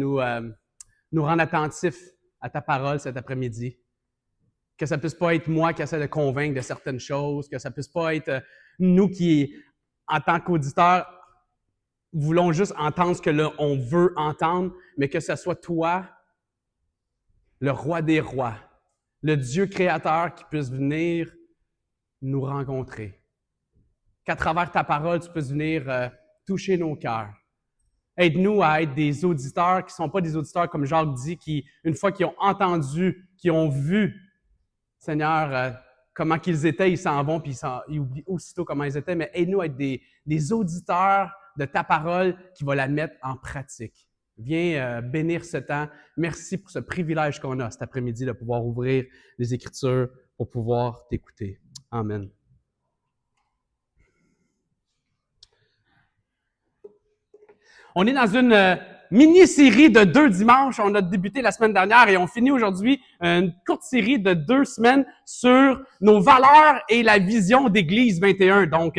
nous rendre attentifs à ta parole cet après-midi. Que ça puisse pas être moi qui essaie de convaincre de certaines choses, que ça puisse pas être nous qui, en tant qu'auditeurs, voulons juste entendre ce que on veut entendre, mais que ce soit toi, le roi des rois, le Dieu créateur qui puisse venir nous rencontrer. Qu'à travers ta parole, tu puisses venir toucher nos cœurs. Aide-nous à être des auditeurs qui ne sont pas des auditeurs, comme Jacques dit, qui, une fois qu'ils ont entendu, qui ont vu, Seigneur, comment qu'ils étaient, ils s'en vont, puis ils oublient aussitôt comment ils étaient, mais aide-nous à être des auditeurs de ta parole qui va la mettre en pratique. Viens bénir ce temps. Merci pour ce privilège qu'on a cet après-midi de pouvoir ouvrir les Écritures pour pouvoir t'écouter. Amen. On est dans une mini-série de 2 dimanches. On a débuté la semaine dernière et on finit aujourd'hui une courte série de 2 semaines sur nos valeurs et la vision d'Église 21. Donc,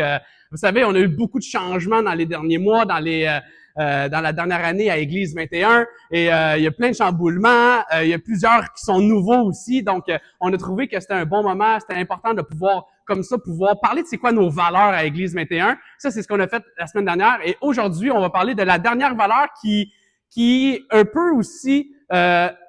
vous savez, on a eu beaucoup de changements dans les derniers mois, dans la dernière année à Église 21. Et il y a plein de chamboulements. Il y a plusieurs qui sont nouveaux aussi. Donc, on a trouvé que c'était un bon moment. C'était important de pouvoir, comme ça, pouvoir parler de c'est quoi nos valeurs à Église 21. Ça, c'est ce qu'on a fait la semaine dernière. Et aujourd'hui, on va parler de la dernière valeur qui un peu aussi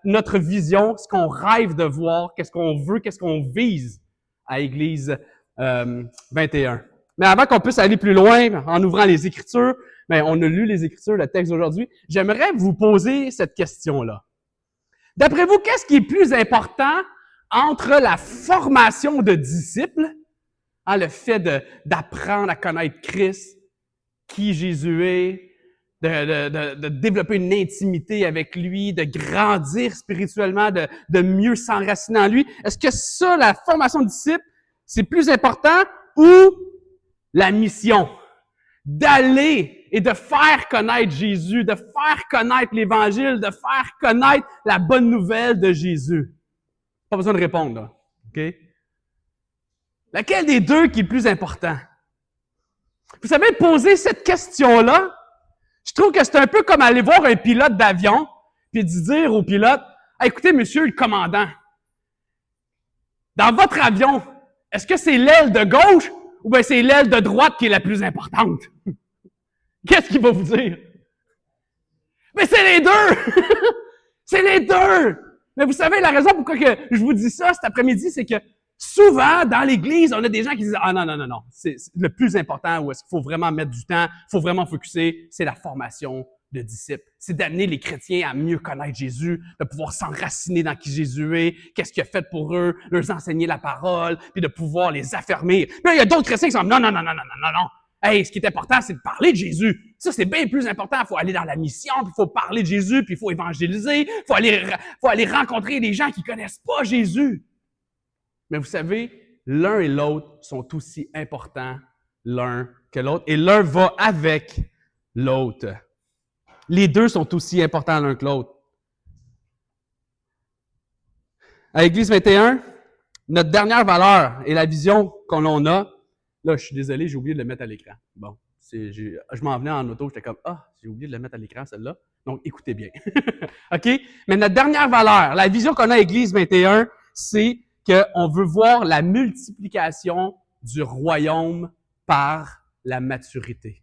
notre vision, ce qu'on rêve de voir, qu'est-ce qu'on veut, qu'est-ce qu'on vise à Église 21. Mais avant qu'on puisse aller plus loin, en ouvrant les Écritures, ben, on a lu les Écritures, le texte d'aujourd'hui, j'aimerais vous poser cette question-là. D'après vous, qu'est-ce qui est plus important entre la formation de disciples, le fait d'apprendre à connaître Christ, qui Jésus est, de développer une intimité avec lui, de grandir spirituellement, de mieux s'enraciner en lui. Est-ce que ça, la formation de disciples, c'est plus important ou la mission? D'aller et de faire connaître Jésus, de faire connaître l'Évangile, de faire connaître la bonne nouvelle de Jésus. Pas besoin de répondre, là. OK? Laquelle des deux qui est le plus important? Vous savez, poser cette question-là, je trouve que c'est un peu comme aller voir un pilote d'avion puis de dire au pilote, hey, « Écoutez, monsieur le commandant, dans votre avion, est-ce que c'est l'aile de gauche ou bien c'est l'aile de droite qui est la plus importante? » Qu'est-ce qu'il va vous dire? Mais c'est les deux! C'est les deux! Mais vous savez, la raison pourquoi que je vous dis ça cet après-midi, c'est que souvent, dans l'Église, on a des gens qui disent « Ah non, c'est le plus important, où est-ce qu'il faut vraiment mettre du temps, il faut vraiment focusser, c'est la formation de disciples. C'est d'amener les chrétiens à mieux connaître Jésus, de pouvoir s'enraciner dans qui Jésus est, qu'est-ce qu'il a fait pour eux, leur enseigner la parole, puis de pouvoir les affermir. » Puis là, il y a d'autres chrétiens qui sont « Non. Hey, ce qui est important, c'est de parler de Jésus. Ça, c'est bien plus important. Il faut aller dans la mission, puis il faut parler de Jésus, puis il faut évangéliser, il faut aller rencontrer des gens qui connaissent pas Jésus. » Mais vous savez, l'un et l'autre sont aussi importants l'un que l'autre, et l'un va avec l'autre. Les deux sont aussi importants l'un que l'autre. À l'Église 21, notre dernière valeur et la vision qu'on en a, là, je suis désolé, j'ai oublié de le mettre à l'écran. Bon, je m'en venais en auto, j'étais comme, j'ai oublié de le mettre à l'écran, celle-là. Donc, écoutez bien. OK? Mais notre dernière valeur, la vision qu'on a à l'Église 21, c'est qu'on veut voir la multiplication du royaume par la maturité.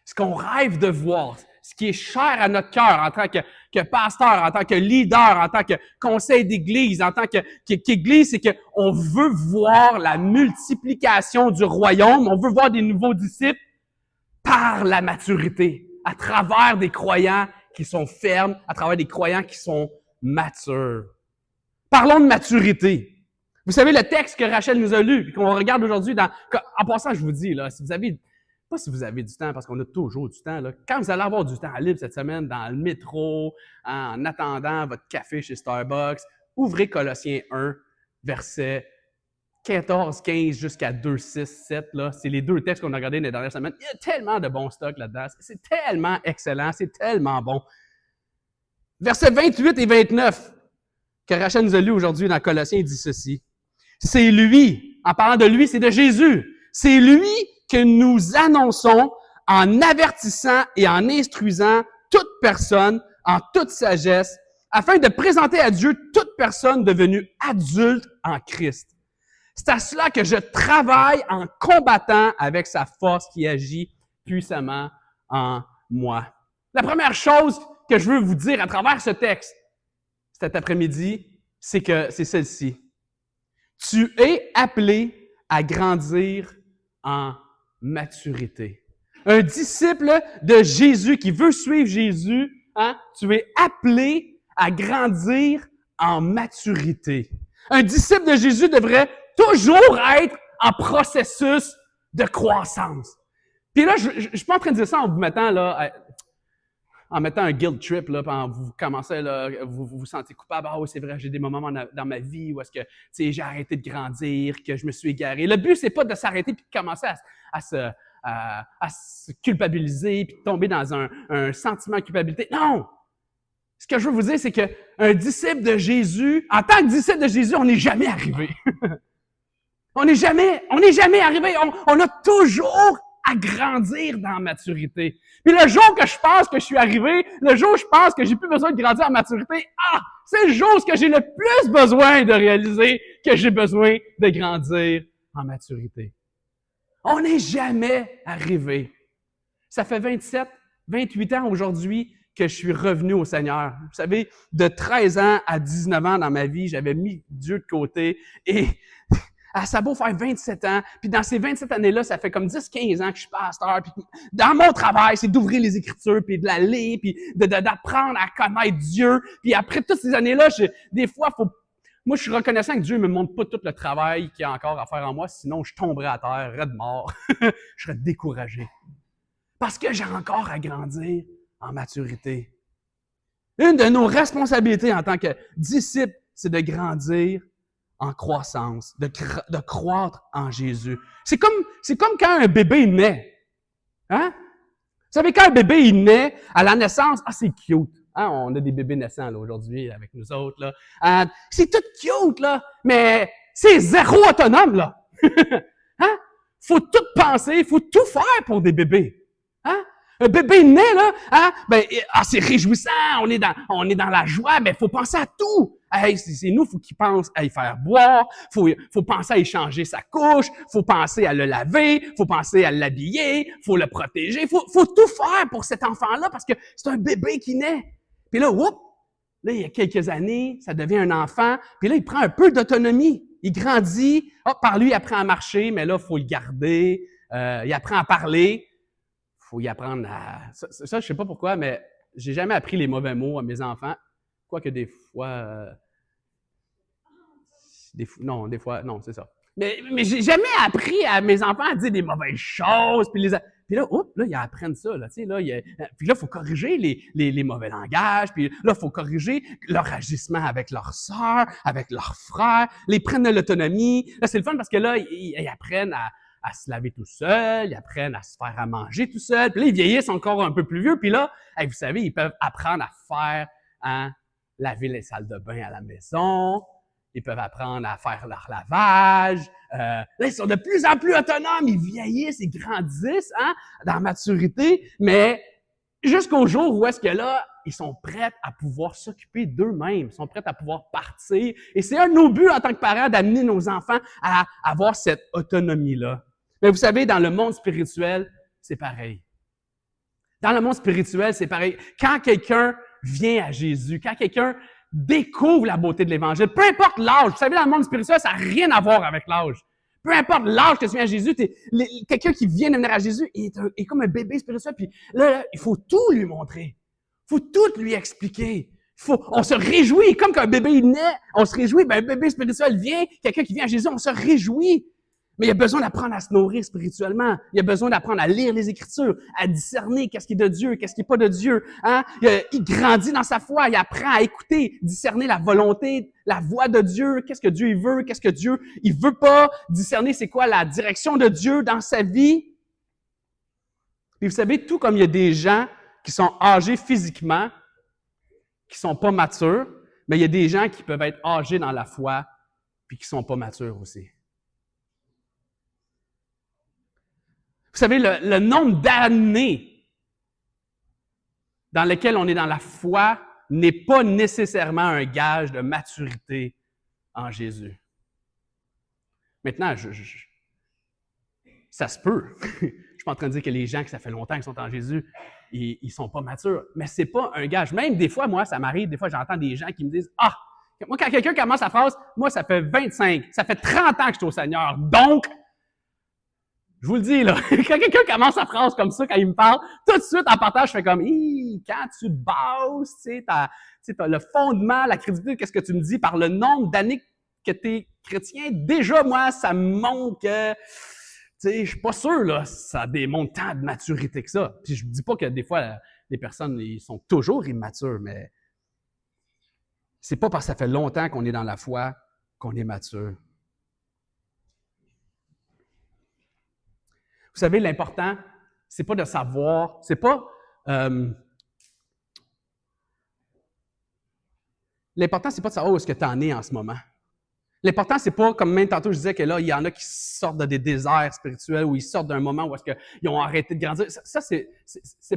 Ce qu'on rêve de voir, ce qui est cher à notre cœur en tant que pasteur, en tant que leader, en tant que conseil d'église, en tant qu'église, c'est qu'on veut voir la multiplication du royaume, on veut voir des nouveaux disciples par la maturité, à travers des croyants qui sont fermes, à travers des croyants qui sont matures. Parlons de maturité. Vous savez, le texte que Rachel nous a lu, et qu'on regarde aujourd'hui, en passant, je vous dis, là, si vous avez du temps, parce qu'on a toujours du temps, là, quand vous allez avoir du temps libre cette semaine, dans le métro, en attendant votre café chez Starbucks, ouvrez Colossiens 1, versets 14, 15 jusqu'à 2, 6, 7, là. C'est les deux textes qu'on a regardés les dernières semaines. Il y a tellement de bons stocks là-dedans. C'est tellement excellent, c'est tellement bon. Versets 28 et 29, que Rachel nous a lu aujourd'hui dans Colossiens, il dit ceci. C'est lui, en parlant de lui, c'est de Jésus. C'est lui que nous annonçons en avertissant et en instruisant toute personne en toute sagesse, afin de présenter à Dieu toute personne devenue adulte en Christ. C'est à cela que je travaille en combattant avec sa force qui agit puissamment en moi. La première chose que je veux vous dire à travers ce texte cet après-midi, c'est celle-ci. Tu es appelé à grandir en maturité. Un disciple de Jésus qui veut suivre Jésus, tu es appelé à grandir en maturité. Un disciple de Jésus devrait toujours être en processus de croissance. Puis là, je suis pas en train de dire ça en vous mettant là, en mettant un guilt trip là, quand vous commencez là, vous sentez coupable. Ah oui, c'est vrai, j'ai des moments dans ma vie où est-ce que j'ai arrêté de grandir, que je me suis égaré. Le but c'est pas de s'arrêter puis de commencer à se culpabiliser puis de tomber dans un sentiment de culpabilité. Non. Ce que je veux vous dire, c'est qu'un disciple de Jésus, en tant que disciple de Jésus, on n'est jamais arrivé. On n'est jamais arrivé. On a toujours à grandir dans la maturité. Puis le jour que je pense que je suis arrivé, le jour où je pense que j'ai plus besoin de grandir en maturité, c'est le jour où j'ai le plus besoin de réaliser que j'ai besoin de grandir en maturité. On n'est jamais arrivé. Ça fait 28 ans aujourd'hui que je suis revenu au Seigneur. Vous savez, de 13 ans à 19 ans dans ma vie, j'avais mis Dieu de côté et ça a beau faire 27 ans, puis dans ces 27 années-là, ça fait comme 10-15 ans que je suis pasteur, puis dans mon travail, c'est d'ouvrir les Écritures, puis de la lire, puis d'apprendre à connaître Dieu. Puis après toutes ces années-là, des fois, moi, je suis reconnaissant que Dieu me montre pas tout le travail qu'il y a encore à faire en moi, sinon je tomberais à terre, raide mort. Je serais découragé. Parce que j'ai encore à grandir en maturité. Une de nos responsabilités en tant que disciples, c'est de grandir en croissance, de croître en Jésus. C'est comme quand un bébé naît. Hein? Vous savez, quand un bébé il naît, à la naissance, c'est cute. Hein? On a des bébés naissants là, aujourd'hui avec nous autres. Là. C'est tout cute, là, mais c'est zéro autonome. Là. Hein? Faut tout penser, faut tout faire pour des bébés. Hein? Un bébé naît, là, c'est réjouissant, on est dans la joie, mais faut penser à tout. Hey, c'est nous, faut qu'il pense à y faire boire, faut penser à y changer sa couche, faut penser à le laver, faut penser à l'habiller, faut le protéger, faut tout faire pour cet enfant-là parce que c'est un bébé qui naît. Puis là, il y a quelques années, ça devient un enfant, puis là, il prend un peu d'autonomie. Il grandit, par lui, il apprend à marcher, mais là, faut le garder, il apprend à parler. Faut y apprendre à... Ça, je sais pas pourquoi, mais j'ai jamais appris les mauvais mots à mes enfants. Quoique des fois... non, c'est ça. Mais j'ai jamais appris à mes enfants à dire des mauvaises choses. Puis là, ils apprennent ça. Là, puis là, il faut corriger les mauvais langages. Puis là, il faut corriger leur agissement avec leurs sœurs, avec leurs frères. Ils prennent de l'autonomie. Là, c'est le fun parce que là, ils apprennent à se laver tout seul, ils apprennent à se faire à manger tout seul. Puis là, ils vieillissent encore un peu plus vieux. Puis là, vous savez, ils peuvent apprendre à faire, laver les salles de bain à la maison. Ils peuvent apprendre à faire leur lavage. Là, ils sont de plus en plus autonomes. Ils vieillissent, ils grandissent, dans la maturité. Mais jusqu'au jour où est-ce que là, ils sont prêts à pouvoir s'occuper d'eux-mêmes. Ils sont prêts à pouvoir partir. Et c'est un de nos buts en tant que parents d'amener nos enfants à avoir cette autonomie-là. Mais vous savez, dans le monde spirituel, c'est pareil. Dans le monde spirituel, c'est pareil. Quand quelqu'un vient à Jésus, quand quelqu'un découvre la beauté de l'Évangile, peu importe l'âge, vous savez, dans le monde spirituel, ça n'a rien à voir avec l'âge. Peu importe l'âge que tu viens à Jésus, quelqu'un qui vient de venir à Jésus est comme un bébé spirituel, puis là, il faut tout lui montrer. Il faut tout lui expliquer. On se réjouit, comme quand un bébé naît, on se réjouit, un bébé spirituel vient, quelqu'un qui vient à Jésus, on se réjouit. Mais il y a besoin d'apprendre à se nourrir spirituellement. Il y a besoin d'apprendre à lire les Écritures, à discerner qu'est-ce qui est de Dieu, qu'est-ce qui n'est pas de Dieu. Il grandit dans sa foi, il apprend à écouter, discerner la volonté, la voix de Dieu, qu'est-ce que Dieu il veut, qu'est-ce que Dieu il veut pas, discerner c'est quoi la direction de Dieu dans sa vie. Puis vous savez, tout comme il y a des gens qui sont âgés physiquement, qui sont pas matures, mais il y a des gens qui peuvent être âgés dans la foi, puis qui sont pas matures aussi. Vous savez, le nombre d'années dans lequel on est dans la foi n'est pas nécessairement un gage de maturité en Jésus. Maintenant, ça se peut. Je suis pas en train de dire que les gens que ça fait longtemps qu'ils sont en Jésus, ils sont pas matures. Mais c'est pas un gage. Même des fois, moi, ça m'arrive, des fois, j'entends des gens qui me disent, ah, moi, quand quelqu'un commence la phrase, moi, ça fait 25, ça fait 30 ans que je suis au Seigneur. Donc, je vous le dis, là, quand quelqu'un commence sa phrase comme ça, quand il me parle, tout de suite, en partage, je fais comme, quand tu te bases, tu sais, t'as le fondement, la crédibilité, qu'est-ce que tu me dis par le nombre d'années que tu es chrétien, déjà, moi, ça me montre que, tu sais, je suis pas sûr, là, ça démontre tant de maturité que ça. Puis je dis pas que des fois, les personnes, ils sont toujours immatures, mais c'est pas parce que ça fait longtemps qu'on est dans la foi qu'on est mature. Vous savez, l'important, c'est pas de savoir, c'est pas... l'important, c'est pas de savoir où est-ce que tu en es en ce moment. L'important, c'est pas, comme même tantôt je disais que là, il y en a qui sortent de des déserts spirituels ou ils sortent d'un moment où est-ce qu'ils ont arrêté de grandir. Ça c'est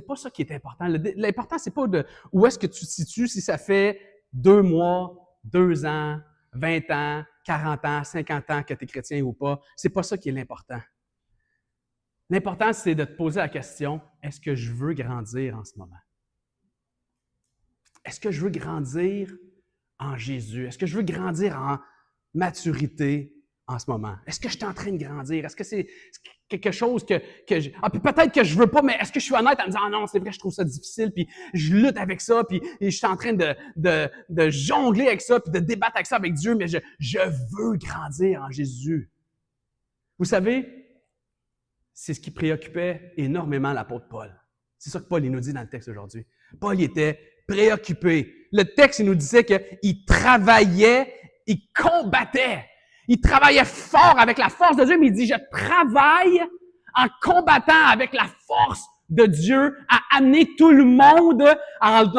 pas ça qui est important. L'important, c'est pas de où est-ce que tu te situes, si ça fait 2 mois, 2 ans, 20 ans, 40 ans, 50 ans que tu es chrétien ou pas. C'est pas ça qui est l'important. L'important, c'est de te poser la question, est-ce que je veux grandir en ce moment? Est-ce que je veux grandir en Jésus? Est-ce que je veux grandir en maturité en ce moment? Est-ce que je suis en train de grandir? Est-ce que c'est quelque chose que puis peut-être que je veux pas, mais est-ce que je suis honnête en me disant, ah non, c'est vrai, je trouve ça difficile, puis je lutte avec ça, puis je suis en train de jongler avec ça, puis de débattre avec ça avec Dieu, mais je veux grandir en Jésus. Vous savez, c'est ce qui préoccupait énormément l'apôtre Paul. C'est ça que Paul il nous dit dans le texte aujourd'hui. Paul il était préoccupé. Le texte il nous disait qu'il travaillait, il combattait. Il travaillait fort avec la force de Dieu, mais il dit, je travaille en combattant avec la force de Dieu à amener tout le monde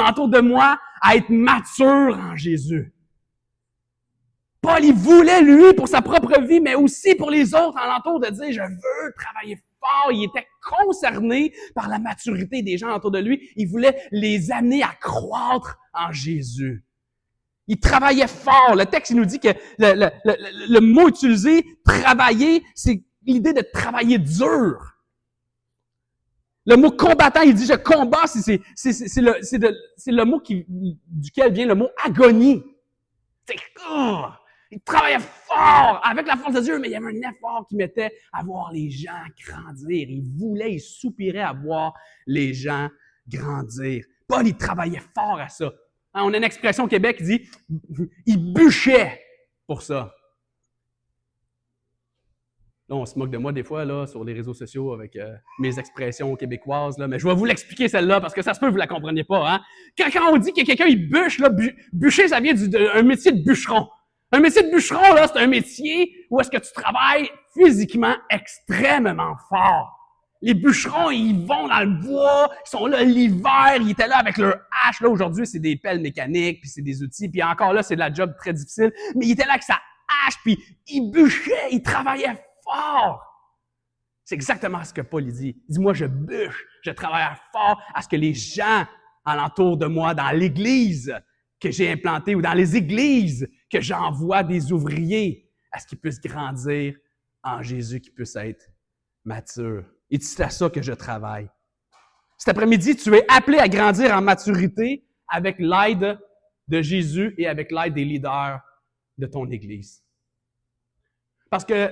autour de moi à être mature en Jésus. Paul, il voulait, lui, pour sa propre vie, mais aussi pour les autres alentour, de dire, je veux travailler fort. Il était concerné par la maturité des gens autour de lui. Il voulait les amener à croître en Jésus. Il travaillait fort. Le texte, il nous dit que le mot utilisé, travailler, c'est l'idée de travailler dur. Le mot combattant, il dit, je combats, c'est le mot duquel vient le mot agonie. Il travaillait fort avec la force de Dieu, mais il y avait un effort qu'il mettait à voir les gens grandir. Il soupirait à voir les gens grandir. Paul, il travaillait fort à ça. Hein, on a une expression au Québec qui dit « il bûchait pour ça ». Là, on se moque de moi des fois là sur les réseaux sociaux avec mes expressions québécoises, là, mais je vais vous l'expliquer celle-là parce que ça se peut que vous la compreniez pas. Hein? Quand on dit que quelqu'un il bûche, là, bûcher, ça vient d'un métier de bûcheron. Un métier de bûcheron, là, c'est un métier où est-ce que tu travailles physiquement extrêmement fort. Les bûcherons, ils vont dans le bois, ils sont là l'hiver, ils étaient là avec leur hache. Là, aujourd'hui, c'est des pelles mécaniques, puis c'est des outils, puis encore là, c'est de la job très difficile. Mais ils étaient là avec sa hache, puis ils bûchaient, ils travaillaient fort. C'est exactement ce que Paul dit. Il dit, moi, je bûche, je travaille fort à ce que les gens alentour de moi, dans l'église que j'ai implantée ou dans les églises que j'envoie des ouvriers, à ce qu'ils puissent grandir en Jésus, qu'ils puissent être matures. Et c'est à ça que je travaille. Cet après-midi, tu es appelé à grandir en maturité avec l'aide de Jésus et avec l'aide des leaders de ton église. Parce que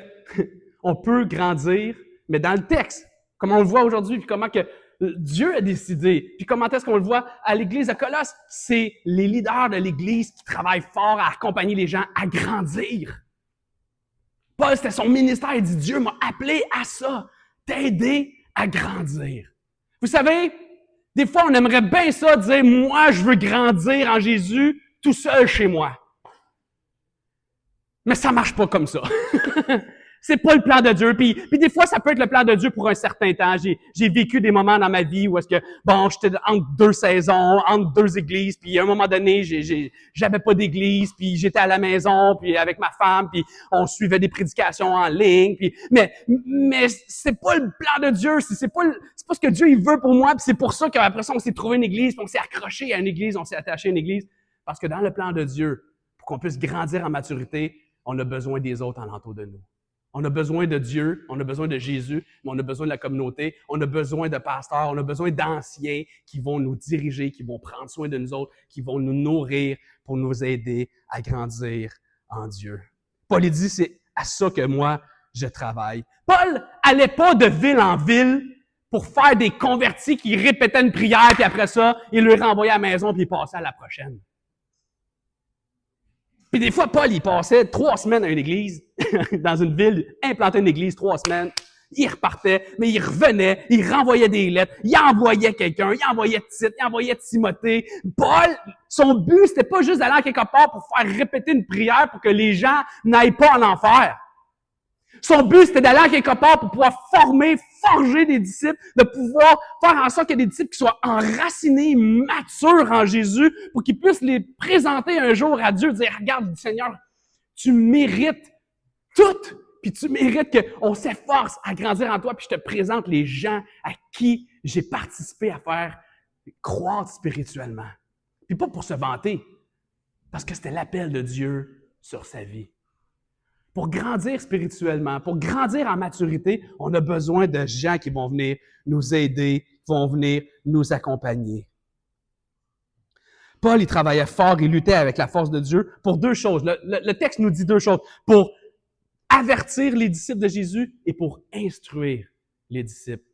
on peut grandir, mais dans le texte, comme on le voit aujourd'hui, puis comment que Dieu a décidé, puis comment est-ce qu'on le voit à l'église de Colosse, c'est les leaders de l'église qui travaillent fort à accompagner les gens à grandir. Paul, c'était son ministère, il dit, Dieu m'a appelé à ça, t'aider à grandir. Vous savez, des fois, on aimerait bien ça, dire, moi, je veux grandir en Jésus tout seul chez moi. Mais ça marche pas comme ça. C'est pas le plan de Dieu. Puis des fois, ça peut être le plan de Dieu pour un certain temps. J'ai vécu des moments dans ma vie où est-ce que, bon, j'étais entre deux saisons, entre deux églises, puis à un moment donné, j'avais pas d'église, puis j'étais à la maison, puis avec ma femme, puis on suivait des prédications en ligne, puis mais c'est pas le plan de Dieu, c'est pas ce que Dieu il veut pour moi, puis c'est pour ça qu'après ça, on s'est trouvé une église, puis on s'est accroché à une église, on s'est attaché à une église, parce que dans le plan de Dieu, pour qu'on puisse grandir en maturité, on a besoin des autres alentour de nous. On a besoin de Dieu, on a besoin de Jésus, mais on a besoin de la communauté, on a besoin de pasteurs, on a besoin d'anciens qui vont nous diriger, qui vont prendre soin de nous autres, qui vont nous nourrir pour nous aider à grandir en Dieu. Paul dit, c'est à ça que moi, je travaille. Paul allait pas de ville en ville pour faire des convertis qui répétaient une prière, puis après ça, il le renvoyait à la maison, puis il passait à la prochaine. Puis des fois, Paul, il passait 3 semaines à une église, dans une ville, implantait une église 3 semaines, il repartait, mais il revenait, il renvoyait des lettres, il envoyait quelqu'un, il envoyait Tite, il envoyait Timothée. Paul, son but, c'était pas juste d'aller à quelque part pour faire répéter une prière pour que les gens n'aillent pas en enfer. Son but, c'était d'aller à quelque part pour pouvoir forger des disciples, de pouvoir faire en sorte qu'il y ait des disciples qui soient enracinés, matures en Jésus, pour qu'ils puissent les présenter un jour à Dieu, dire, regarde, Seigneur, tu mérites tout, puis tu mérites qu'on s'efforce à grandir en toi, puis je te présente les gens à qui j'ai participé à faire croître spirituellement. Puis pas pour se vanter, parce que c'était l'appel de Dieu sur sa vie. Pour grandir spirituellement, pour grandir en maturité, on a besoin de gens qui vont venir nous aider, qui vont venir nous accompagner. Paul, il travaillait fort, il luttait avec la force de Dieu pour 2 choses. Le texte nous dit 2 choses. Pour avertir les disciples de Jésus et pour instruire les disciples.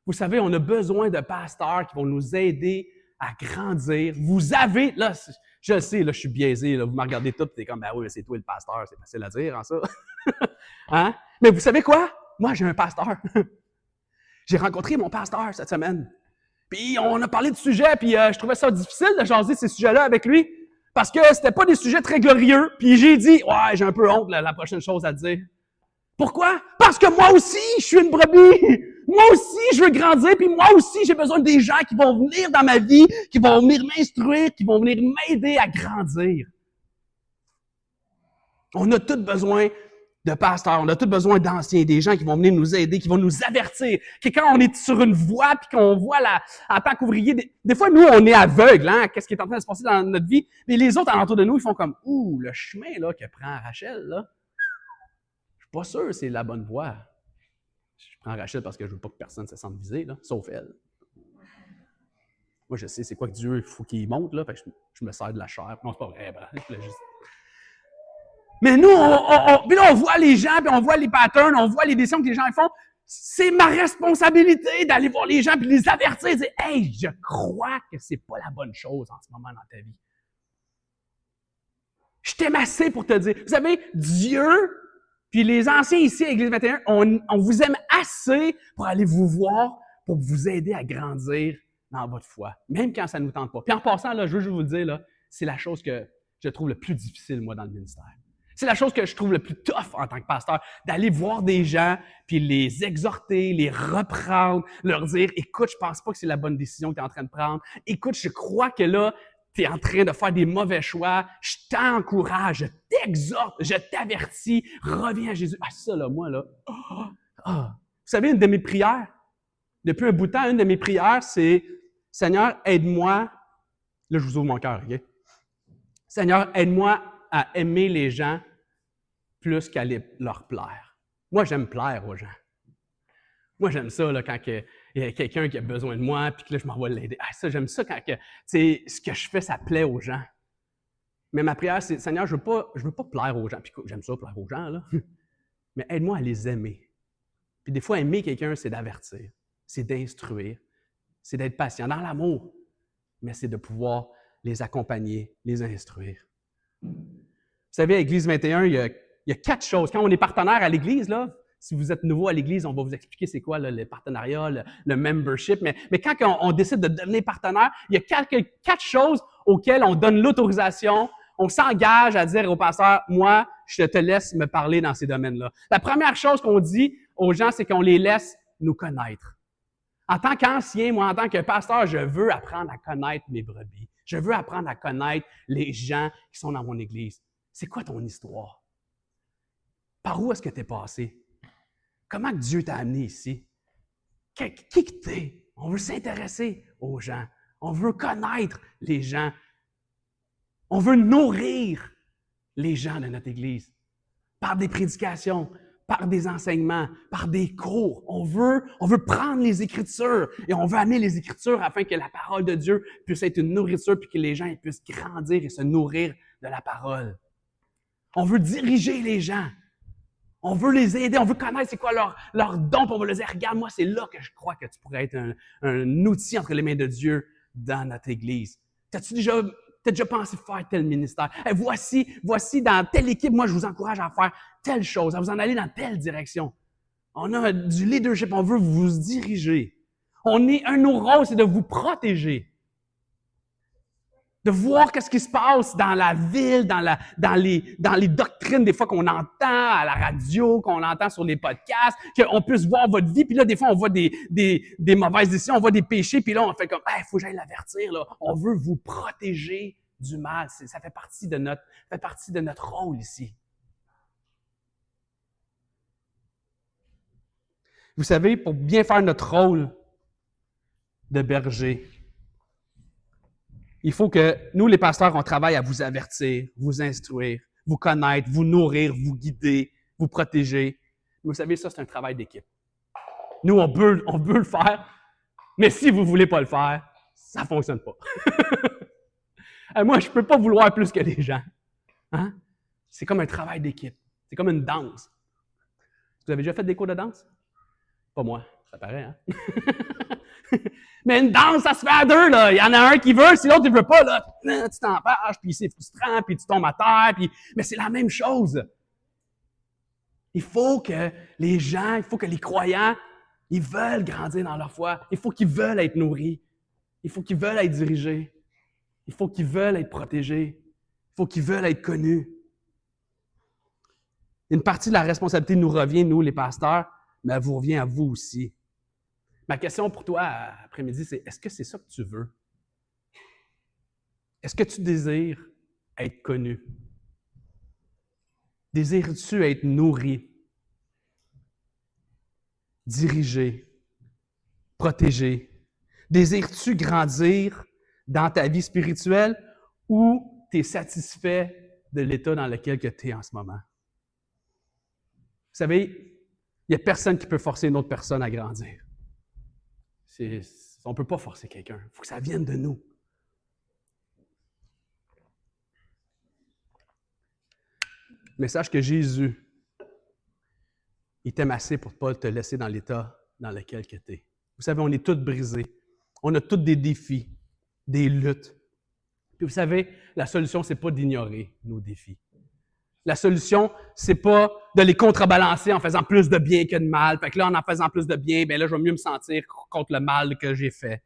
Vous savez, on a besoin de pasteurs qui vont nous aider à grandir. Vous avez, là, je le sais, là, je suis biaisé, là, vous me regardez tout, t'es comme, ben oui, c'est toi le pasteur, c'est facile à dire, hein, ça. Hein? Mais vous savez quoi? Moi, j'ai un pasteur. J'ai rencontré mon pasteur cette semaine. Puis on a parlé du sujet, puis je trouvais ça difficile de jaser ces sujets-là avec lui, parce que c'était pas des sujets très glorieux. Puis j'ai dit, ouais, j'ai un peu honte, la prochaine chose à dire. Pourquoi? Parce que moi aussi, je suis une brebis. Moi aussi, je veux grandir, puis moi aussi, j'ai besoin des gens qui vont venir dans ma vie, qui vont venir m'instruire, qui vont venir m'aider à grandir. On a tous besoin de pasteurs, on a tous besoin d'anciens, des gens qui vont venir nous aider, qui vont nous avertir. Que quand on est sur une voie, puis qu'on voit en tant qu'ouvrier, des fois, nous, on est aveugles, hein, qu'est-ce qui est en train de se passer dans notre vie, mais les autres alentour de nous, ils font comme, ouh, le chemin, là, que prend Rachel, là, je suis pas sûr que c'est la bonne voie. Je prends Rachel parce que je veux pas que personne se sente visé, là, sauf elle. Moi, je sais c'est quoi que Dieu, il faut qu'il monte, là, fait que je me sers de la chair. Non, c'est pas vrai, juste... Mais nous, puis là, on voit les gens, puis on voit les patterns, on voit les décisions que les gens font. C'est ma responsabilité d'aller voir les gens puis les avertir et dire « Hey, je crois que c'est pas la bonne chose en ce moment dans ta vie. » Je t'aime assez pour te dire. Vous savez, Dieu, puis les anciens ici à Église 21, on vous aime assez pour aller vous voir, pour vous aider à grandir dans votre foi, même quand ça ne nous tente pas. Puis en passant, là, je veux juste vous le dire, là, c'est la chose que je trouve le plus difficile, moi, dans le ministère. C'est la chose que je trouve le plus tough en tant que pasteur, d'aller voir des gens, puis les exhorter, les reprendre, leur dire « Écoute, je pense pas que c'est la bonne décision que tu es en train de prendre. Écoute, je crois que là, tu es en train de faire des mauvais choix. Je t'encourage, je t'exhorte, je t'avertis. Reviens à Jésus. » Ah, ça, là, moi, là. Vous savez, une de mes prières, depuis un bout de temps, une de mes prières, c'est « Seigneur, aide-moi. » Là, je vous ouvre mon cœur, OK? « Seigneur, aide-moi à aimer les gens plus qu'à leur plaire. » Moi, j'aime plaire aux gens. Moi, j'aime ça là, quand il y a quelqu'un qui a besoin de moi, puis que là, je m'en vais l'aider. Ah, ça, j'aime ça quand ce que je fais, ça plaît aux gens. Mais ma prière, c'est, Seigneur, je veux pas plaire aux gens. Puis j'aime ça, plaire aux gens, là. Mais aide-moi à les aimer. Puis des fois, aimer quelqu'un, c'est d'avertir, c'est d'instruire, c'est d'être patient dans l'amour, mais c'est de pouvoir les accompagner, les instruire. Vous savez, à l'Église 21, il y a 4 choses. Quand on est partenaire à l'Église, là, si vous êtes nouveau à l'Église, on va vous expliquer c'est quoi là, le partenariat, le membership. Mais quand on décide de devenir partenaire, il y a 4 choses auxquelles on donne l'autorisation on s'engage à dire au pasteur, moi, je te laisse me parler dans ces domaines-là. La première chose qu'on dit aux gens, c'est qu'on les laisse nous connaître. En tant qu'ancien, moi, en tant que pasteur, je veux apprendre à connaître mes brebis. Je veux apprendre à connaître les gens qui sont dans mon église. C'est quoi ton histoire? Par où est-ce que tu es passé? Comment que Dieu t'a amené ici? Qui que t'es? On veut s'intéresser aux gens. On veut connaître les gens. On veut nourrir les gens de notre Église par des prédications, par des enseignements, par des cours. On veut prendre les Écritures et on veut amener les Écritures afin que la parole de Dieu puisse être une nourriture puis que les gens puissent grandir et se nourrir de la parole. On veut diriger les gens. On veut les aider, on veut connaître c'est quoi leur don, puis on veut leur dire, regarde, moi, c'est là que je crois que tu pourrais être un outil entre les mains de Dieu dans notre Église. T'as déjà pensé faire tel ministère? Hey, voici dans telle équipe, moi, je vous encourage à faire telle chose, à vous en aller dans telle direction. On a du leadership, on veut vous diriger. Un de nos rôles, c'est de vous protéger. De voir qu'est-ce qui se passe dans la ville, dans les doctrines, des fois qu'on entend à la radio, qu'on entend sur les podcasts, qu'on puisse voir votre vie, puis là, des fois, on voit des mauvaises décisions, on voit des péchés, puis là, on fait comme, hey, faut que j'aille l'avertir, là. On veut vous protéger du mal. Ça fait partie de notre rôle ici. Vous savez, pour bien faire notre rôle de berger, il faut que nous, les pasteurs, on travaille à vous avertir, vous instruire, vous connaître, vous nourrir, vous guider, vous protéger. Mais vous savez, ça, c'est un travail d'équipe. Nous, on peut le faire, mais si vous ne voulez pas le faire, ça ne fonctionne pas. Moi, je ne peux pas vouloir plus que les gens. Hein? C'est comme un travail d'équipe. C'est comme une danse. Vous avez déjà fait des cours de danse? Pas moi, ça paraît, hein? Mais une danse, ça se fait à deux, là. Il y en a un qui veut, si l'autre ne veut pas, là. Tu t'empêches, puis c'est frustrant, puis tu tombes à terre, mais c'est la même chose. Il faut que les gens, il faut que les croyants, ils veulent grandir dans leur foi. Il faut qu'ils veulent être nourris. Il faut qu'ils veulent être dirigés. Il faut qu'ils veulent être protégés. Il faut qu'ils veulent être connus. Une partie de la responsabilité nous revient, nous, les pasteurs, mais elle vous revient à vous aussi. Ma question pour toi après-midi, c'est est-ce que c'est ça que tu veux? Est-ce que tu désires être connu? Désires-tu être nourri, dirigé, protégé? Désires-tu grandir dans ta vie spirituelle ou tu es satisfait de l'état dans lequel tu es en ce moment? Vous savez, il n'y a personne qui peut forcer une autre personne à grandir. On ne peut pas forcer quelqu'un. Il faut que ça vienne de nous. Mais sache que Jésus, il t'aime assez pour ne pas te laisser dans l'état dans lequel tu es. Vous savez, on est tous brisés. On a tous des défis, des luttes. Puis vous savez, la solution, ce n'est pas d'ignorer nos défis. La solution, c'est pas de les contrebalancer en faisant plus de bien que de mal. Fait que là, en faisant plus de bien, ben là, je vais mieux me sentir contre le mal que j'ai fait.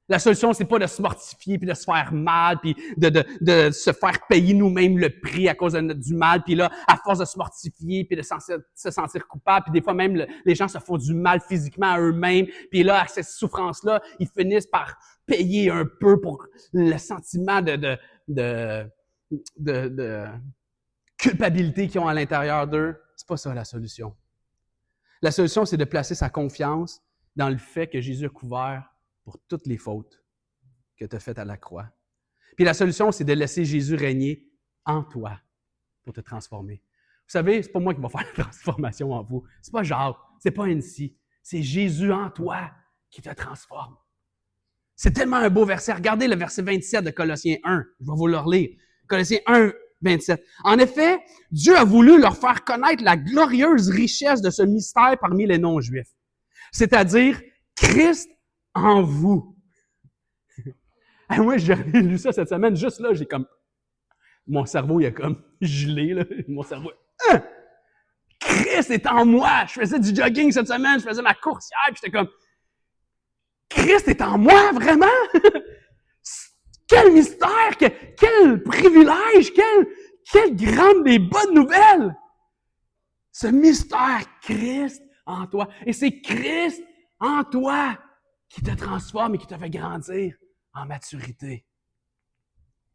La solution, c'est pas de se mortifier puis de se faire mal puis de se faire payer nous-mêmes le prix à cause du mal. Puis là, à force de se mortifier puis de se sentir coupable, puis des fois même, les gens se font du mal physiquement à eux-mêmes. Puis là, à cette souffrance-là, ils finissent par payer un peu pour le sentiment de culpabilité qu'ils ont à l'intérieur d'eux. C'est pas ça la solution. La solution, c'est de placer sa confiance dans le fait que Jésus a couvert pour toutes les fautes que tu as faites à la croix. Puis la solution, c'est de laisser Jésus régner en toi pour te transformer. Vous savez, c'est pas moi qui va faire la transformation en vous. C'est pas Jacques, c'est pas Nancy. C'est Jésus en toi qui te transforme. C'est tellement un beau verset. Regardez le verset 27 de Colossiens 1. Je vais vous le relire. Colossiens 1, 27. En effet, Dieu a voulu leur faire connaître la glorieuse richesse de ce mystère parmi les non-juifs. C'est-à-dire Christ en vous. Et moi, j'ai lu ça cette semaine. Juste là, j'ai comme... Mon cerveau, il a comme gelé, là. Mon cerveau... Christ est en moi! Je faisais du jogging cette semaine, je faisais ma course hier, puis j'étais comme... Christ est en moi, vraiment? Quel mystère! Quel privilège! Quelle grande et bonne nouvelle! Ce mystère Christ en toi. Et c'est Christ en toi qui te transforme et qui te fait grandir en maturité.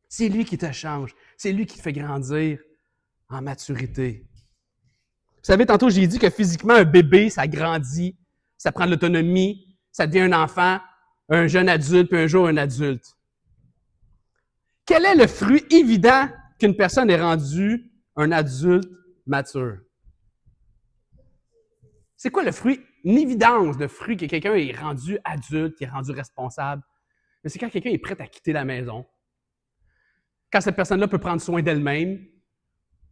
C'est lui qui te change. C'est lui qui te fait grandir en maturité. Vous savez, tantôt, j'ai dit que physiquement, un bébé, ça grandit, ça prend de l'autonomie, ça devient un enfant, un jeune adulte, puis un jour un adulte. Quel est le fruit évident qu'une personne est rendue un adulte mature? C'est quoi le fruit, une évidence de fruit que quelqu'un est rendu adulte, qui est rendu responsable? Mais c'est quand quelqu'un est prêt à quitter la maison. Quand cette personne-là peut prendre soin d'elle-même,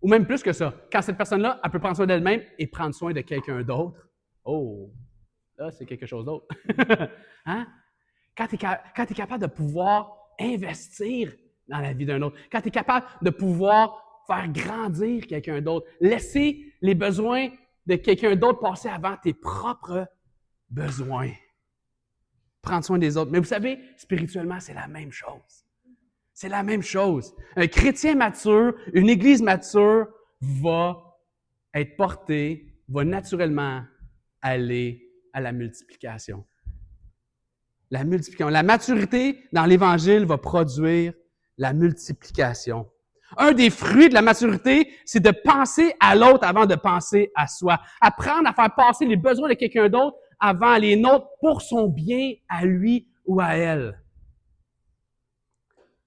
ou même plus que ça, quand cette personne-là, elle peut prendre soin d'elle-même et prendre soin de quelqu'un d'autre. Oh, là, c'est quelque chose d'autre. Hein? Quand tu es capable de pouvoir investir dans la vie d'un autre, quand tu es capable de pouvoir faire grandir quelqu'un d'autre, laisser les besoins de quelqu'un d'autre passer avant tes propres besoins. Prendre soin des autres. Mais vous savez, spirituellement, c'est la même chose. C'est la même chose. Un chrétien mature, une église mature va être portée, va naturellement aller à la multiplication. La multiplication. La maturité dans l'Évangile va produire la multiplication. Un des fruits de la maturité, c'est de penser à l'autre avant de penser à soi. Apprendre à faire passer les besoins de quelqu'un d'autre avant les nôtres pour son bien à lui ou à elle.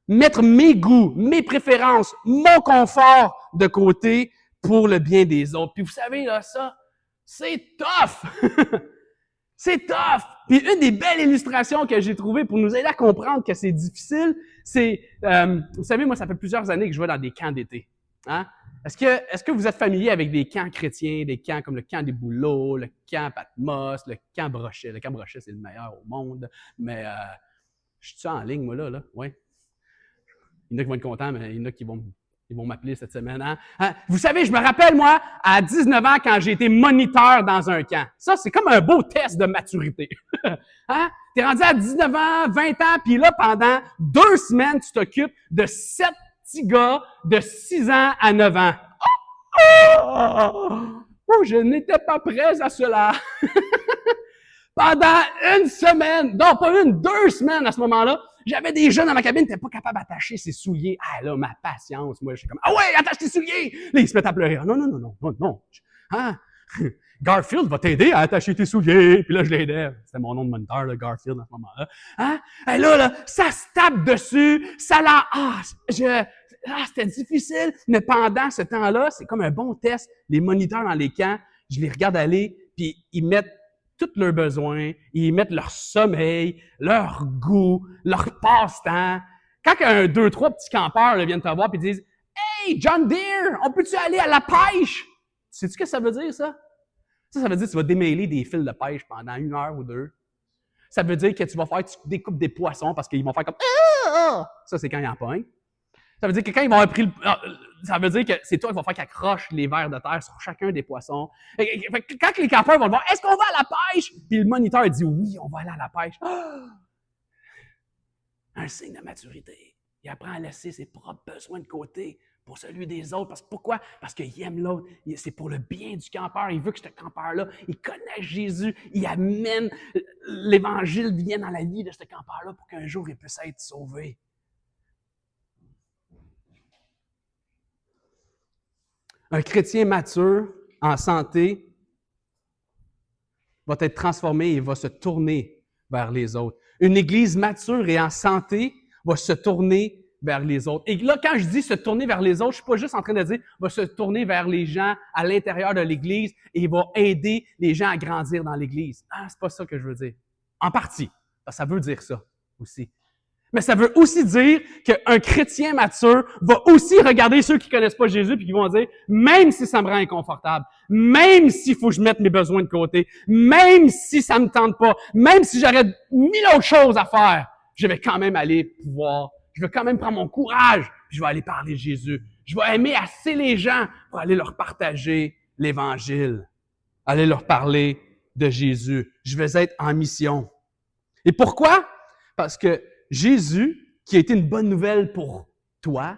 Mettre mes goûts, mes préférences, mon confort de côté pour le bien des autres. Puis vous savez, là, ça, c'est tough! C'est tough! Puis une des belles illustrations que j'ai trouvées pour nous aider à comprendre que c'est difficile, c'est, vous savez, moi, ça fait plusieurs années que je vais dans des camps d'été. Hein? Est-ce que vous êtes familier avec des camps chrétiens, des camps comme le camp des Bouleaux, le camp Patmos, le camp Brochet? Le camp Brochet, c'est le meilleur au monde, mais je suis en ligne, moi, là? Ouais. Il y en a qui vont être contents, mais il y en a qui vont m'appeler cette semaine. Hein? Vous savez, je me rappelle, moi, à 19 ans, quand j'ai été moniteur dans un camp. Ça, c'est comme un beau test de maturité. Hein? T'es rendu à 19 ans, 20 ans, puis là, pendant 2 semaines, tu t'occupes de 7 petits gars de 6 ans à 9 ans. Oh, je n'étais pas prêt à cela. Pendant 1 semaine, non, pas 2 semaines à ce moment-là, j'avais des jeunes dans ma cabine qui n'étaient pas capables d'attacher ses souliers. Ah là, ma patience, moi, je suis comme, ah ouais, attache tes souliers! Là, ils se mettent à pleurer. Non. Hein? Garfield va t'aider à attacher tes souliers. Puis là, je l'aidais. C'était mon nom de moniteur, là, Garfield, à ce moment-là. Hein? Et là, ça se tape dessus, ça c'était difficile. Mais pendant ce temps-là, c'est comme un bon test. Les moniteurs dans les camps, je les regarde aller, puis ils mettent tous leurs besoins, ils mettent leur sommeil, leur goût, leur passe-temps. Quand 2, 3 petits campeurs là, viennent te voir et disent « Hey, John Deere, on peut-tu aller à la pêche? » Sais-tu ce que ça veut dire, ça? Ça veut dire que tu vas démêler des fils de pêche pendant 1 heure ou 2. Ça veut dire que tu découpes des poissons parce qu'ils vont faire comme « Ah! » Ça, c'est quand ils en pognent. Ça veut dire que quand ils vont avoir pris ça veut dire que c'est toi qui vas faire qu'ils accrochent les vers de terre sur chacun des poissons. Quand les campeurs vont le voir, est-ce qu'on va à la pêche? Puis le moniteur dit oui, on va aller à la pêche. Ah! Un signe de maturité. Il apprend à laisser ses propres besoins de côté pour celui des autres. Pourquoi? Parce qu'il aime l'autre. C'est pour le bien du campeur. Il veut que ce campeur-là, il connaisse Jésus. Il amène l'Évangile vient dans la vie de ce campeur-là pour qu'un jour il puisse être sauvé. Un chrétien mature, en santé, va être transformé et va se tourner vers les autres. Une église mature et en santé va se tourner vers les autres. Et là, quand je dis se tourner vers les autres, je suis pas juste en train de dire va se tourner vers les gens à l'intérieur de l'église et va aider les gens à grandir dans l'église. Ah, c'est pas ça que je veux dire. En partie. Ça veut dire ça aussi. Mais ça veut aussi dire qu'un chrétien mature va aussi regarder ceux qui connaissent pas Jésus puis qui vont dire, même si ça me rend inconfortable, même s'il faut que je mette mes besoins de côté, même si ça me tente pas, même si j'aurais 1000 autres choses à faire, je vais quand même aller je vais quand même prendre mon courage puis je vais aller parler de Jésus. Je vais aimer assez les gens pour aller leur partager l'Évangile, aller leur parler de Jésus. Je vais être en mission. Et pourquoi? Parce que Jésus qui a été une bonne nouvelle pour toi,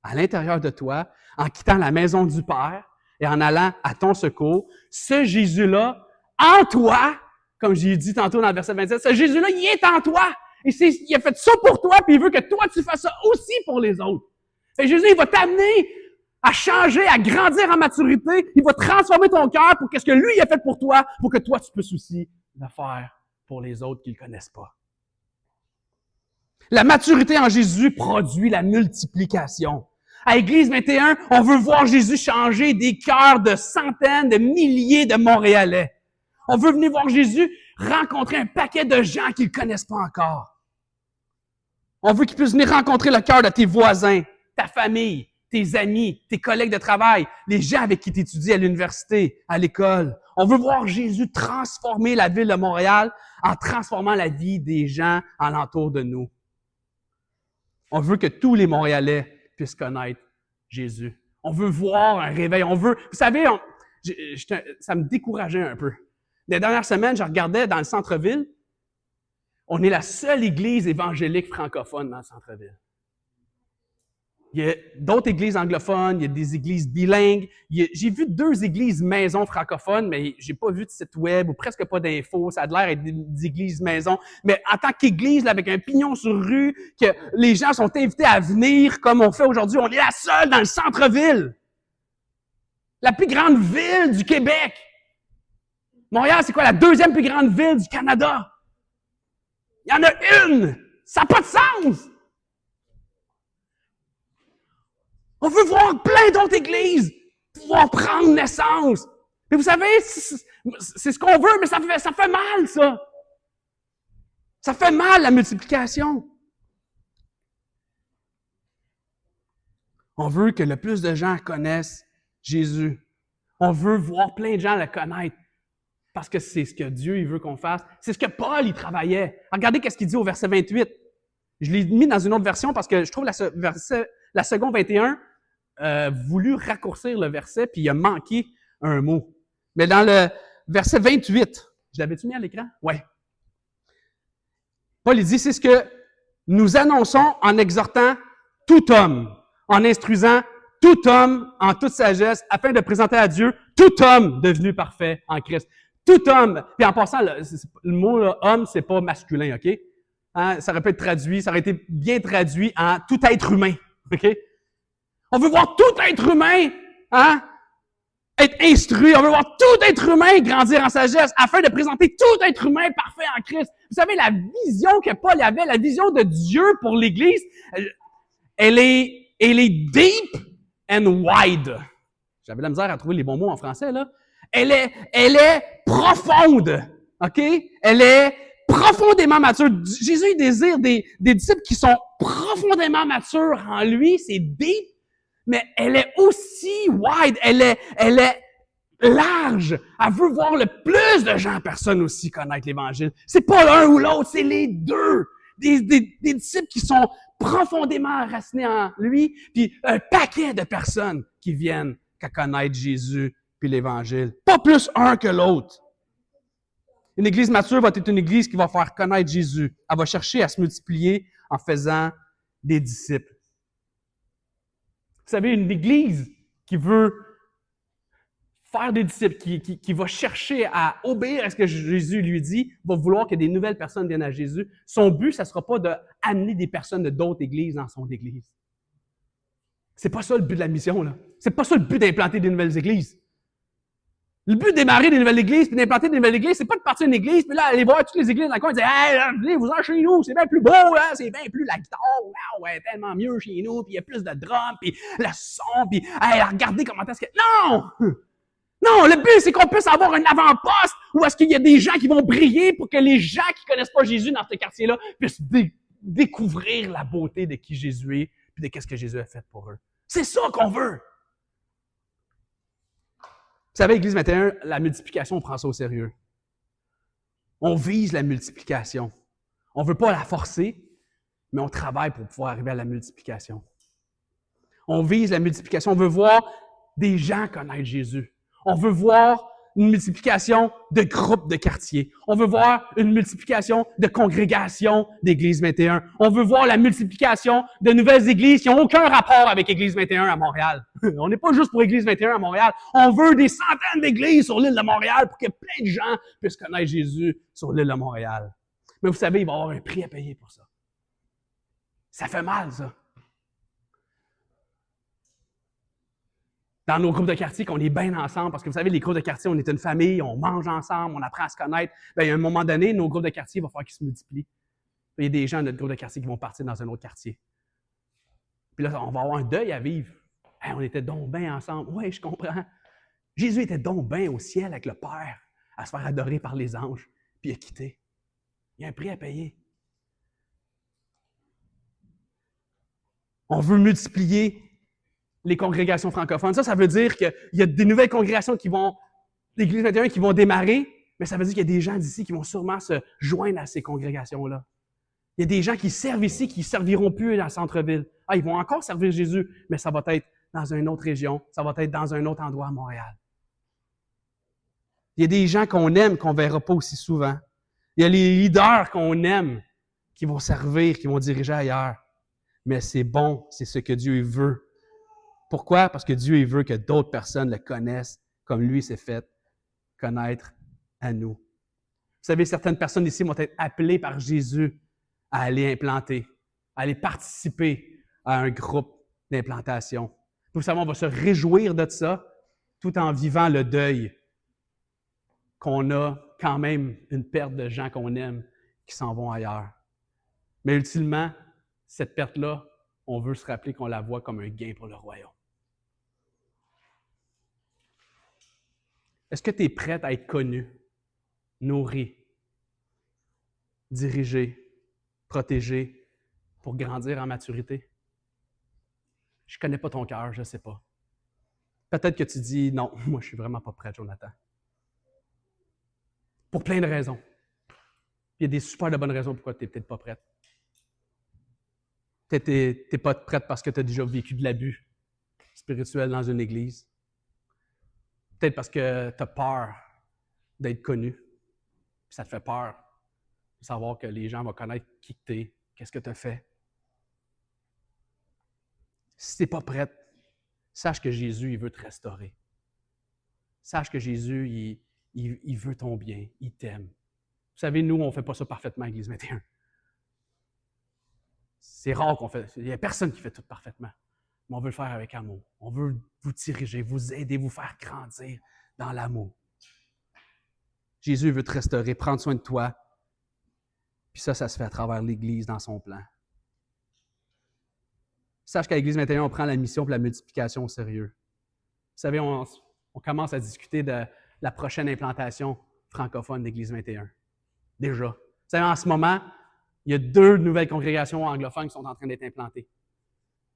à l'intérieur de toi, en quittant la maison du Père et en allant à ton secours. Ce Jésus-là, en toi, comme j'ai dit tantôt dans le verset 27, ce Jésus-là, il est en toi. Et il a fait ça pour toi, puis il veut que toi, tu fasses ça aussi pour les autres. Et Jésus, il va t'amener à changer, à grandir en maturité. Il va transformer ton cœur pour qu'est-ce que lui, il a fait pour toi, pour que toi, tu puisses aussi le faire pour les autres qui ne le connaissent pas. La maturité en Jésus produit la multiplication. À Église 21, on veut voir Jésus changer des cœurs de centaines, de milliers de Montréalais. On veut venir voir Jésus rencontrer un paquet de gens qui ne le connaissent pas encore. On veut qu'il puisse venir rencontrer le cœur de tes voisins, ta famille, tes amis, tes collègues de travail, les gens avec qui tu étudies à l'université, à l'école. On veut voir Jésus transformer la ville de Montréal en transformant la vie des gens alentour de nous. On veut que tous les Montréalais puissent connaître Jésus. On veut voir un réveil. On veut, vous savez, ça me décourageait un peu. Les dernières semaines, je regardais dans le centre-ville. On est la seule église évangélique francophone dans le centre-ville. Il y a d'autres églises anglophones, il y a des églises bilingues. J'ai vu 2 églises maisons francophones, mais j'ai pas vu de site web ou presque pas d'infos. Ça a l'air d'être des églises maisons. Mais en tant qu'église, là, avec un pignon sur rue, que les gens sont invités à venir comme on fait aujourd'hui, on est la seule dans le centre-ville. La plus grande ville du Québec. Montréal, c'est quoi la 2e plus grande ville du Canada? Il y en a une! Ça n'a pas de sens! On veut voir plein d'autres églises pouvoir prendre naissance. Et vous savez, c'est ce qu'on veut, mais ça fait mal, ça. Ça fait mal, la multiplication. On veut que le plus de gens connaissent Jésus. On veut voir plein de gens le connaître. Parce que c'est ce que Dieu il veut qu'on fasse. C'est ce que Paul il travaillait. Regardez ce qu'il dit au verset 28. Je l'ai mis dans une autre version parce que je trouve la seconde 21 voulu raccourcir le verset, puis il a manqué un mot. Mais dans le verset 28, je l'avais-tu mis à l'écran? Oui. Paul il dit, c'est ce que nous annonçons en exhortant tout homme, en instruisant tout homme en toute sagesse, afin de présenter à Dieu tout homme devenu parfait en Christ. Tout homme. Puis en passant, le mot là, homme, c'est pas masculin, OK? Hein? Ça aurait pu être traduit, ça aurait été bien traduit en tout être humain, OK? On veut voir tout être humain, hein? Être instruit. On veut voir tout être humain grandir en sagesse afin de présenter tout être humain parfait en Christ. Vous savez, la vision que Paul avait, la vision de Dieu pour l'Église, elle est deep and wide. J'avais de la misère à trouver les bons mots en français, là. Elle est profonde, OK? Elle est profondément mature. Jésus, il désire des disciples qui sont profondément matures en lui. C'est deep, mais elle est aussi wide. Elle est large. Elle veut voir le plus de gens, personne aussi, connaître l'Évangile. C'est pas l'un ou l'autre, c'est les deux. Des disciples qui sont profondément enracinés en lui, puis un paquet de personnes qui viennent qu'à connaître Jésus puis l'Évangile. Pas plus un que l'autre. Une église mature va être une église qui va faire connaître Jésus. Elle va chercher à se multiplier en faisant des disciples. Vous savez, une église qui veut faire des disciples, qui va chercher à obéir à ce que Jésus lui dit, va vouloir que des nouvelles personnes viennent à Jésus. Son but, ça ne sera pas d'amener des personnes de d'autres églises dans son église. C'est pas ça le but de la mission, là. C'est pas ça le but d'implanter des nouvelles églises. Le but de démarrer des nouvelles églises puis d'implanter des nouvelles églises, c'est pas de partir d'une église puis là aller voir toutes les églises dans le coin et dire hey, venez-vous-en chez nous, c'est bien plus beau, hein, c'est bien plus la guitare, wow, ouais, tellement mieux chez nous, puis il y a plus de drums, puis le son, puis hey, regardez comment est-ce que non! Non, le but c'est qu'on puisse avoir un avant-poste où est-ce qu'il y a des gens qui vont briller pour que les gens qui connaissent pas Jésus dans ce quartier-là puissent découvrir la beauté de qui Jésus est puis de qu'est-ce que Jésus a fait pour eux. C'est ça qu'on veut. Vous savez, Église 21, la multiplication, on prend ça au sérieux. On vise la multiplication. On ne veut pas la forcer, mais on travaille pour pouvoir arriver à la multiplication. On vise la multiplication. On veut voir des gens connaître Jésus. On veut voir une multiplication de groupes de quartier. On veut voir une multiplication de congrégations d'Église 21. On veut voir la multiplication de nouvelles églises qui n'ont aucun rapport avec Église 21 à Montréal. On n'est pas juste pour Église 21 à Montréal. On veut des centaines d'églises sur l'île de Montréal pour que plein de gens puissent connaître Jésus sur l'île de Montréal. Mais vous savez, il va y avoir un prix à payer pour ça. Ça fait mal, ça. Dans nos groupes de quartier, qu'on est bien ensemble, parce que vous savez, les groupes de quartier, on est une famille, on mange ensemble, on apprend à se connaître. Bien, il y a un moment donné, nos groupes de quartier, il va falloir qu'ils se multiplient. Il y a des gens de notre groupe de quartier qui vont partir dans un autre quartier. Puis là, on va avoir un deuil à vivre. Hey, on était donc bien ensemble. Oui, je comprends. Jésus était donc bien au ciel avec le Père, à se faire adorer par les anges, puis il a quitté. Il y a un prix à payer. On veut multiplier les congrégations francophones. Ça veut dire qu'il y a des nouvelles congrégations d'Église 21 qui vont démarrer, mais ça veut dire qu'il y a des gens d'ici qui vont sûrement se joindre à ces congrégations-là. Il y a des gens qui servent ici qui ne serviront plus dans le centre-ville. Ah, ils vont encore servir Jésus, mais ça va être dans une autre région, ça va être dans un autre endroit à Montréal. Il y a des gens qu'on aime, qu'on ne verra pas aussi souvent. Il y a les leaders qu'on aime, qui vont servir, qui vont diriger ailleurs. Mais c'est bon, c'est ce que Dieu veut. Pourquoi? Parce que Dieu veut que d'autres personnes le connaissent comme lui s'est fait connaître à nous. Vous savez, certaines personnes ici vont être appelées par Jésus à aller implanter, à aller participer à un groupe d'implantation. Vous savez, on va se réjouir de ça tout en vivant le deuil qu'on a quand même une perte de gens qu'on aime qui s'en vont ailleurs. Mais ultimement, cette perte-là, on veut se rappeler qu'on la voit comme un gain pour le royaume. Est-ce que tu es prête à être connu, nourri, dirigé, protégé pour grandir en maturité? Je ne connais pas ton cœur, je ne sais pas. Peut-être que tu dis « Non, moi je ne suis vraiment pas prête, Jonathan. » Pour plein de raisons. Il y a des super de bonnes raisons pourquoi tu n'es peut-être pas prête. Peut-être que tu n'es pas prête parce que tu as déjà vécu de l'abus spirituel dans une église. Peut-être parce que tu as peur d'être connu. Ça te fait peur de savoir que les gens vont connaître qui tu es, qu'est-ce que tu as fait. Si tu n'es pas prête, sache que Jésus, il veut te restaurer. Sache que Jésus, il veut ton bien, il t'aime. Vous savez, nous, on ne fait pas ça parfaitement à l'Église 21. C'est rare qu'on fait. Il n'y a personne qui fait tout parfaitement. Mais on veut le faire avec amour. On veut vous diriger, vous aider, vous faire grandir dans l'amour. Jésus veut te restaurer, prendre soin de toi. Puis ça se fait à travers l'Église dans son plan. Sache qu'à l'Église 21, on prend la mission et la multiplication au sérieux. Vous savez, on commence à discuter de la prochaine implantation francophone d'Église 21. Déjà. Vous savez, en ce moment, il y a 2 nouvelles congrégations anglophones qui sont en train d'être implantées.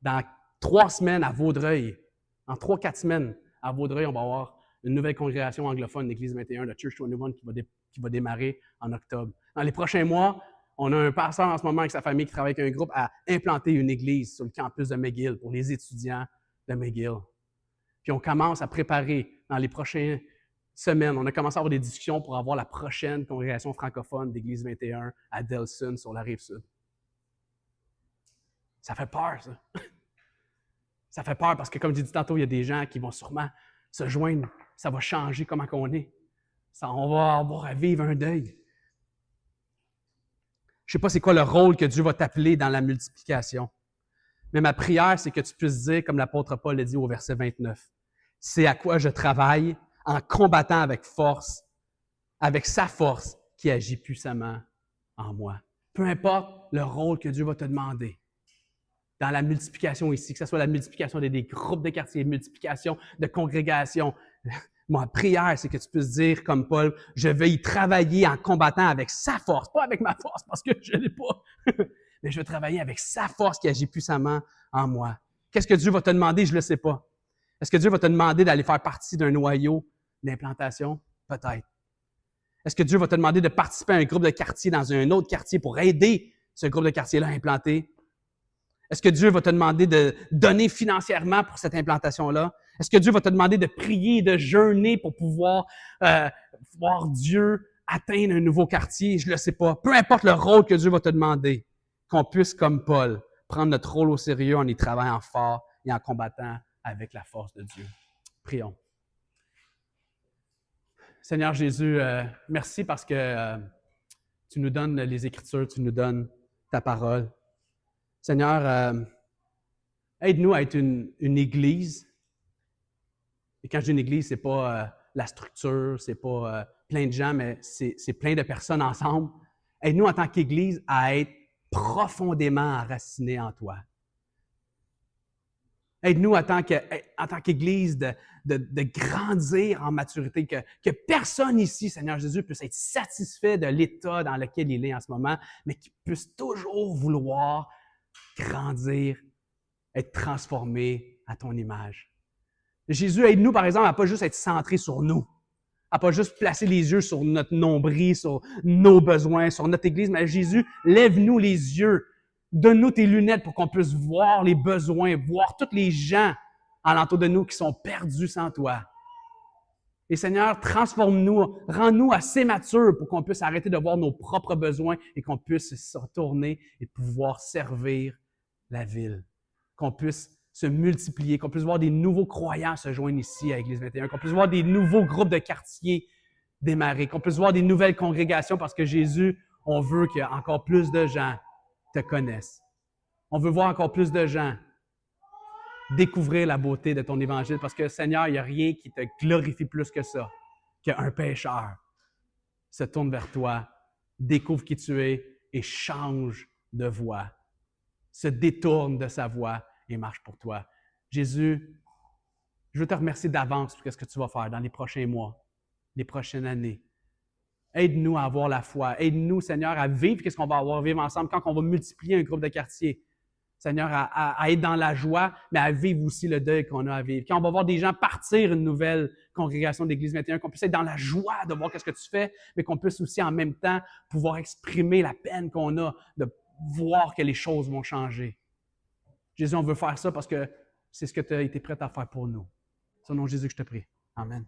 Dans 3 semaines à Vaudreuil, en 3-4 semaines à Vaudreuil, on va avoir une nouvelle congrégation anglophone d'Église 21, le Church 21, qui va démarrer en octobre. Dans les prochains mois, on a un pasteur en ce moment avec sa famille qui travaille avec un groupe à implanter une église sur le campus de McGill pour les étudiants de McGill. Puis on commence à préparer dans les prochaines semaines, on a commencé à avoir des discussions pour avoir la prochaine congrégation francophone d'Église 21 à Delson, sur la Rive-Sud. Ça fait peur, ça. Ça fait peur parce que, comme j'ai dit tantôt, il y a des gens qui vont sûrement se joindre. Ça va changer comment on est. On va avoir à vivre un deuil. Je ne sais pas c'est quoi le rôle que Dieu va t'appeler dans la multiplication. Mais ma prière, c'est que tu puisses dire, comme l'apôtre Paul l'a dit au verset 29, « C'est à quoi je travaille en combattant avec force, avec sa force qui agit puissamment en moi. » Peu importe le rôle que Dieu va te demander dans la multiplication ici, que ce soit la multiplication des groupes de quartier, multiplication de congrégations. Ma prière, c'est que tu puisses dire, comme Paul, je vais y travailler en combattant avec sa force, pas avec ma force parce que je ne l'ai pas, mais je vais travailler avec sa force qui agit puissamment en moi. Qu'est-ce que Dieu va te demander? Je ne le sais pas. Est-ce que Dieu va te demander d'aller faire partie d'un noyau d'implantation? Peut-être. Est-ce que Dieu va te demander de participer à un groupe de quartier dans un autre quartier pour aider ce groupe de quartier-là à implanter? Est-ce que Dieu va te demander de donner financièrement pour cette implantation-là? Est-ce que Dieu va te demander de prier, de jeûner pour pouvoir voir Dieu atteindre un nouveau quartier? Je le sais pas. Peu importe le rôle que Dieu va te demander, qu'on puisse, comme Paul, prendre notre rôle au sérieux en y travaillant fort et en combattant avec la force de Dieu. Prions. Seigneur Jésus, merci parce que tu nous donnes les Écritures, tu nous donnes ta parole. Seigneur, aide-nous à être une Église. Et quand je dis une Église, c'est pas la structure, c'est pas plein de gens, mais c'est plein de personnes ensemble. Aide-nous en tant qu'Église à être profondément enracinés en toi. Aide-nous en tant qu'Église de grandir en maturité, que personne ici, Seigneur Jésus, puisse être satisfait de l'état dans lequel il est en ce moment, mais qu'il puisse toujours vouloir grandir, être transformé à ton image. Jésus, aide-nous, par exemple, à pas juste être centré sur nous, à pas juste placer les yeux sur notre nombril, sur nos besoins, sur notre Église, mais Jésus, lève-nous les yeux. Donne-nous tes lunettes pour qu'on puisse voir les besoins, voir tous les gens alentour de nous qui sont perdus sans toi. Et Seigneur, transforme-nous, rends-nous assez matures pour qu'on puisse arrêter de voir nos propres besoins et qu'on puisse se retourner et pouvoir servir la ville. Qu'on puisse se multiplier, qu'on puisse voir des nouveaux croyants se joindre ici à Église 21, qu'on puisse voir des nouveaux groupes de quartiers démarrer, qu'on puisse voir des nouvelles congrégations parce que Jésus, on veut qu'il y ait encore plus de gens te connaissent. On veut voir encore plus de gens découvrir la beauté de ton évangile parce que, Seigneur, il n'y a rien qui te glorifie plus que ça, qu'un pécheur se tourne vers toi, découvre qui tu es et change de voie, se détourne de sa voie et marche pour toi. Jésus, je veux te remercier d'avance pour ce que tu vas faire dans les prochains mois, les prochaines années. Aide-nous à avoir la foi. Aide-nous, Seigneur, à vivre ce qu'on va avoir à vivre ensemble quand on va multiplier un groupe de quartier. Seigneur, à être dans la joie, mais à vivre aussi le deuil qu'on a à vivre. Quand on va voir des gens partir une nouvelle congrégation d'Église 21, qu'on puisse être dans la joie de voir ce que tu fais, mais qu'on puisse aussi en même temps pouvoir exprimer la peine qu'on a de voir que les choses vont changer. Jésus, on veut faire ça parce que c'est ce que tu as été prêt à faire pour nous. C'est au nom de Jésus que je te prie. Amen.